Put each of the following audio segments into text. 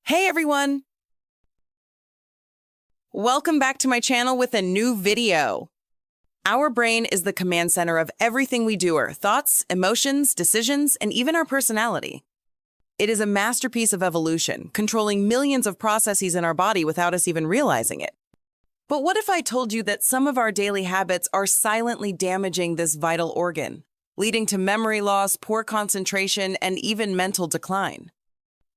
Hey everyone! Welcome back to my channel with a new video. Our brain is the command center of everything we do, our thoughts, emotions, decisions, and even our personality. It is a masterpiece of evolution, controlling millions of processes in our body without us even realizing it. But what if I told you that some of our daily habits are silently damaging this vital organ, leading to memory loss, poor concentration, and even mental decline?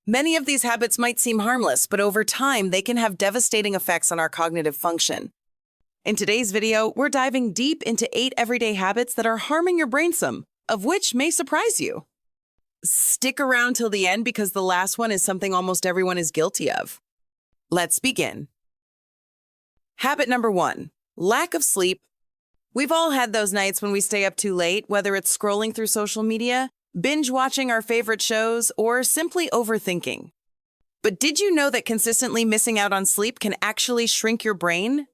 Many of these habits might seem harmless, but over time, they can have devastating effects on our cognitive function. In today's video, we're diving deep into 8 everyday habits that are harming your brain some, of which may surprise you. Stick around till the end because the last one is something almost everyone is guilty of. Let's begin. Habit number 1, lack of sleep. We've all had those nights when we stay up too late, whether it's scrolling through social media, binge watching our favorite shows, or simply overthinking. But did you know that consistently missing out on sleep can actually shrink your brain?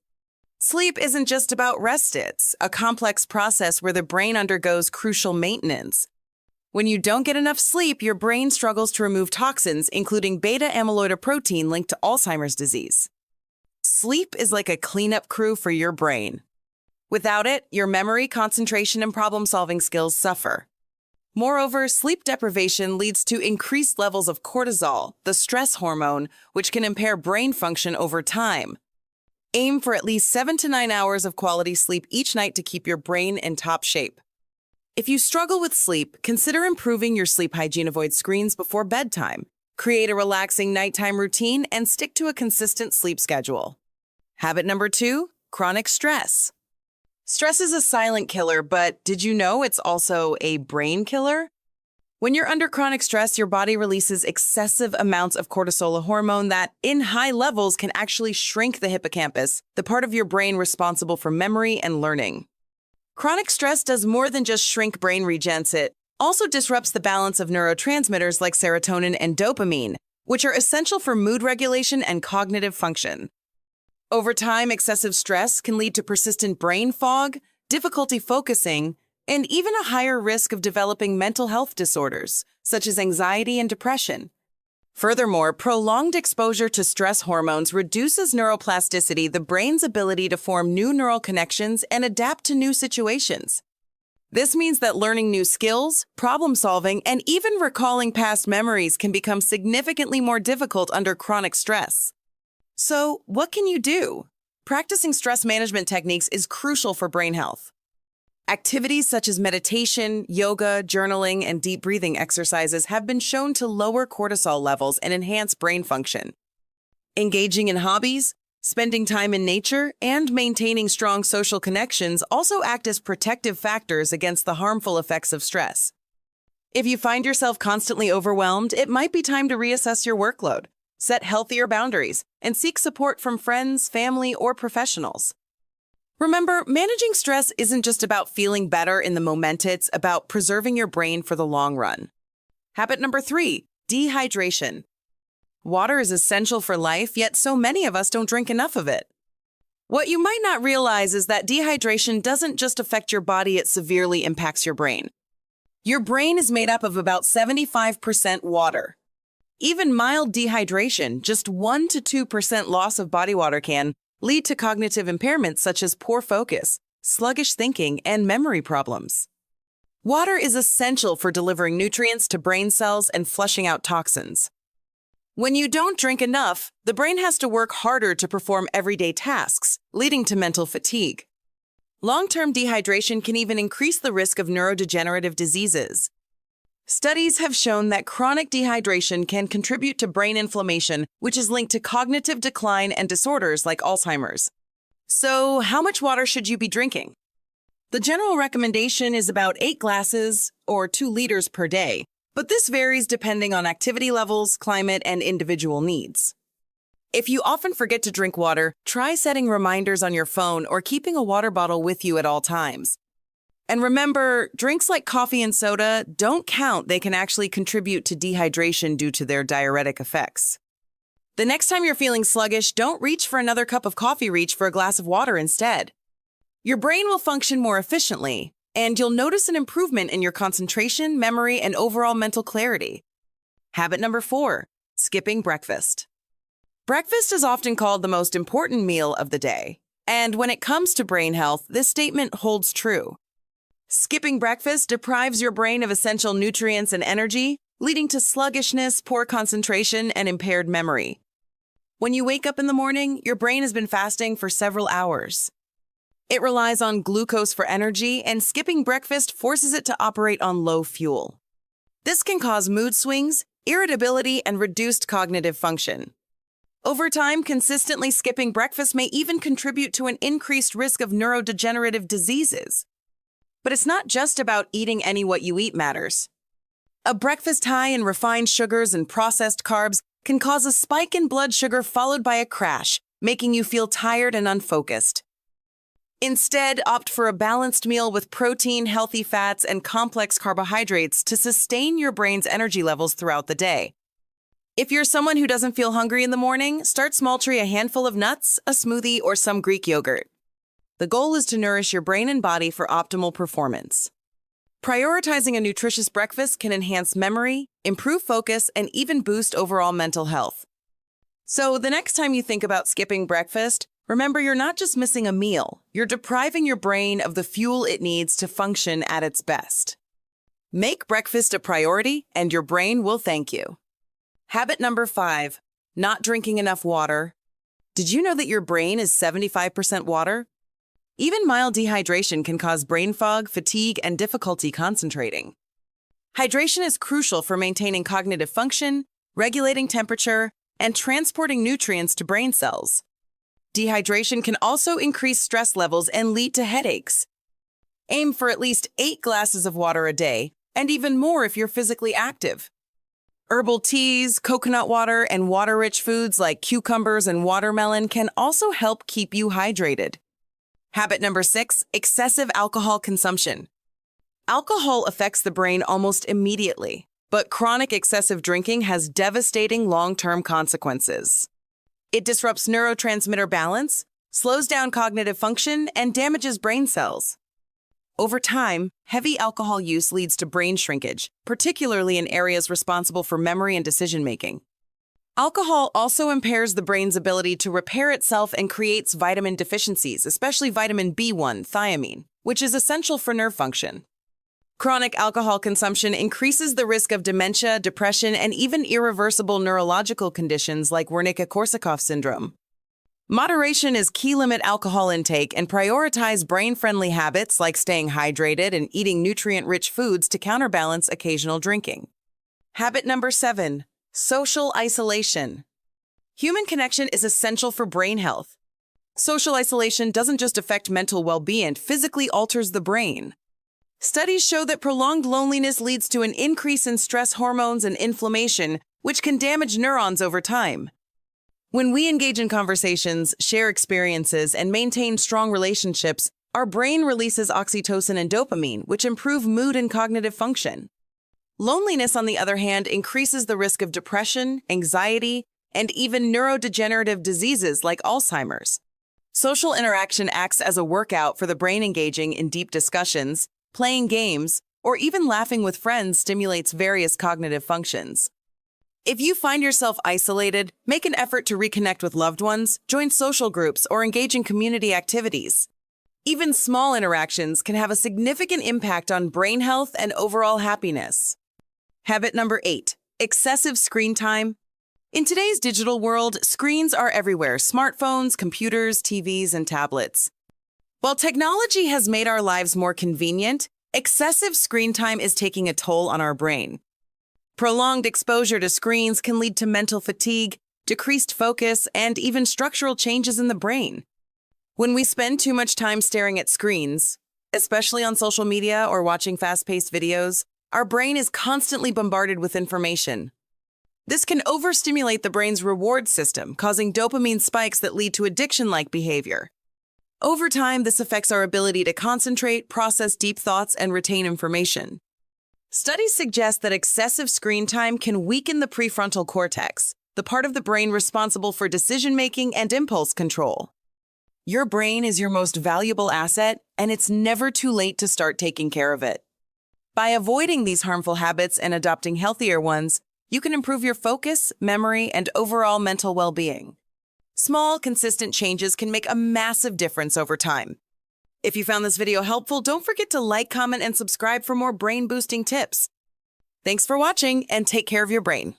Sleep isn't just about rest, it's a complex process where the brain undergoes crucial maintenance. When you don't get enough sleep, your brain struggles to remove toxins, including beta-amyloid protein linked to Alzheimer's disease. Sleep is like a cleanup crew for your brain. Without it, your memory, concentration, and problem-solving skills suffer. Moreover, sleep deprivation leads to increased levels of cortisol, the stress hormone, which can impair brain function over time. Aim for at least 7 to 9 hours of quality sleep each night to keep your brain in top shape. If you struggle with sleep, consider improving your sleep hygiene. Avoid screens before bedtime. Create a relaxing nighttime routine and stick to a consistent sleep schedule. Habit number 2, chronic stress. Stress is a silent killer, but did you know it's also a brain killer? When you're under chronic stress, your body releases excessive amounts of cortisol, a hormone that, in high levels, can actually shrink the hippocampus, the part of your brain responsible for memory and learning. Chronic stress does more than just shrink brain regions, it also disrupts the balance of neurotransmitters like serotonin and dopamine, which are essential for mood regulation and cognitive function. Over time, excessive stress can lead to persistent brain fog, difficulty focusing, and even a higher risk of developing mental health disorders, such as anxiety and depression. Furthermore, prolonged exposure to stress hormones reduces neuroplasticity, the brain's ability to form new neural connections and adapt to new situations. This means that learning new skills, problem-solving, and even recalling past memories can become significantly more difficult under chronic stress. So, what can you do? Practicing stress management techniques is crucial for brain health. Activities such as meditation, yoga, journaling, and deep breathing exercises have been shown to lower cortisol levels and enhance brain function. Engaging in hobbies, spending time in nature, and maintaining strong social connections also act as protective factors against the harmful effects of stress. If you find yourself constantly overwhelmed, it might be time to reassess your workload. Set healthier boundaries, and seek support from friends, family, or professionals. Remember, managing stress isn't just about feeling better in the moment, it's about preserving your brain for the long run. Habit number 3, dehydration. Water is essential for life, yet so many of us don't drink enough of it. What you might not realize is that dehydration doesn't just affect your body, it severely impacts your brain. Your brain is made up of about 75% water. Even mild dehydration, just 1 to 2% loss of body water, can lead to cognitive impairments such as poor focus, sluggish thinking, and memory problems. Water is essential for delivering nutrients to brain cells and flushing out toxins. When you don't drink enough, the brain has to work harder to perform everyday tasks, leading to mental fatigue. Long-term dehydration can even increase the risk of neurodegenerative diseases. Studies have shown that chronic dehydration can contribute to brain inflammation, which is linked to cognitive decline and disorders like Alzheimer's. So, how much water should you be drinking? The general recommendation is about 8 glasses or 2 liters per day, but this varies depending on activity levels, climate, and individual needs. If you often forget to drink water, try setting reminders on your phone or keeping a water bottle with you at all times. And remember, drinks like coffee and soda don't count. They can actually contribute to dehydration due to their diuretic effects. The next time you're feeling sluggish, don't reach for another cup of coffee, reach for a glass of water instead. Your brain will function more efficiently, and you'll notice an improvement in your concentration, memory, and overall mental clarity. Habit number 4, skipping breakfast. Breakfast is often called the most important meal of the day, and when it comes to brain health, this statement holds true. Skipping breakfast deprives your brain of essential nutrients and energy, leading to sluggishness, poor concentration, and impaired memory. When you wake up in the morning, your brain has been fasting for several hours. It relies on glucose for energy, and skipping breakfast forces it to operate on low fuel. This can cause mood swings, irritability, and reduced cognitive function. Over time, consistently skipping breakfast may even contribute to an increased risk of neurodegenerative diseases. But it's not just about eating any what you eat matters. A breakfast high in refined sugars and processed carbs can cause a spike in blood sugar followed by a crash, making you feel tired and unfocused. Instead, opt for a balanced meal with protein, healthy fats, and complex carbohydrates to sustain your brain's energy levels throughout the day. If you're someone who doesn't feel hungry in the morning, start small. Try a handful of nuts, a smoothie, or some Greek yogurt. The goal is to nourish your brain and body for optimal performance. Prioritizing a nutritious breakfast can enhance memory, improve focus, and even boost overall mental health. So the next time you think about skipping breakfast, remember you're not just missing a meal, you're depriving your brain of the fuel it needs to function at its best. Make breakfast a priority, and your brain will thank you. Habit number 5, not drinking enough water. Did you know that your brain is 75% water? Even mild dehydration can cause brain fog, fatigue, and difficulty concentrating. Hydration is crucial for maintaining cognitive function, regulating temperature, and transporting nutrients to brain cells. Dehydration can also increase stress levels and lead to headaches. Aim for at least 8 glasses of water a day, and even more if you're physically active. Herbal teas, coconut water, and water-rich foods like cucumbers and watermelon can also help keep you hydrated. Habit number 6, excessive alcohol consumption. Alcohol affects the brain almost immediately, but chronic excessive drinking has devastating long-term consequences. It disrupts neurotransmitter balance, slows down cognitive function, and damages brain cells. Over time, heavy alcohol use leads to brain shrinkage, particularly in areas responsible for memory and decision-making. Alcohol also impairs the brain's ability to repair itself and creates vitamin deficiencies, especially vitamin B1, thiamine, which is essential for nerve function. Chronic alcohol consumption increases the risk of dementia, depression, and even irreversible neurological conditions like Wernicke-Korsakoff syndrome. Moderation is key. Limit alcohol intake and prioritize brain-friendly habits like staying hydrated and eating nutrient-rich foods to counterbalance occasional drinking. Habit number 7, social isolation. Human connection is essential for brain health. Social isolation doesn't just affect mental well-being, it physically alters the brain. Studies show that prolonged loneliness leads to an increase in stress hormones and inflammation, which can damage neurons over time. When we engage in conversations, share experiences, and maintain strong relationships, our brain releases oxytocin and dopamine, which improve mood and cognitive function. Loneliness, on the other hand, increases the risk of depression, anxiety, and even neurodegenerative diseases like Alzheimer's. Social interaction acts as a workout for the brain. Engaging in deep discussions, playing games, or even laughing with friends stimulates various cognitive functions. If you find yourself isolated, make an effort to reconnect with loved ones, join social groups, or engage in community activities. Even small interactions can have a significant impact on brain health and overall happiness. Habit number 8, excessive screen time. In today's digital world, screens are everywhere: smartphones, computers, TVs, and tablets. While technology has made our lives more convenient, excessive screen time is taking a toll on our brain. Prolonged exposure to screens can lead to mental fatigue, decreased focus, and even structural changes in the brain. When we spend too much time staring at screens, especially on social media or watching fast-paced videos, our brain is constantly bombarded with information. This can overstimulate the brain's reward system, causing dopamine spikes that lead to addiction-like behavior. Over time, this affects our ability to concentrate, process deep thoughts, and retain information. Studies suggest that excessive screen time can weaken the prefrontal cortex, the part of the brain responsible for decision-making and impulse control. Your brain is your most valuable asset, and it's never too late to start taking care of it. By avoiding these harmful habits and adopting healthier ones, you can improve your focus, memory, and overall mental well-being. Small, consistent changes can make a massive difference over time. If you found this video helpful, don't forget to like, comment, and subscribe for more brain-boosting tips. Thanks for watching, and take care of your brain.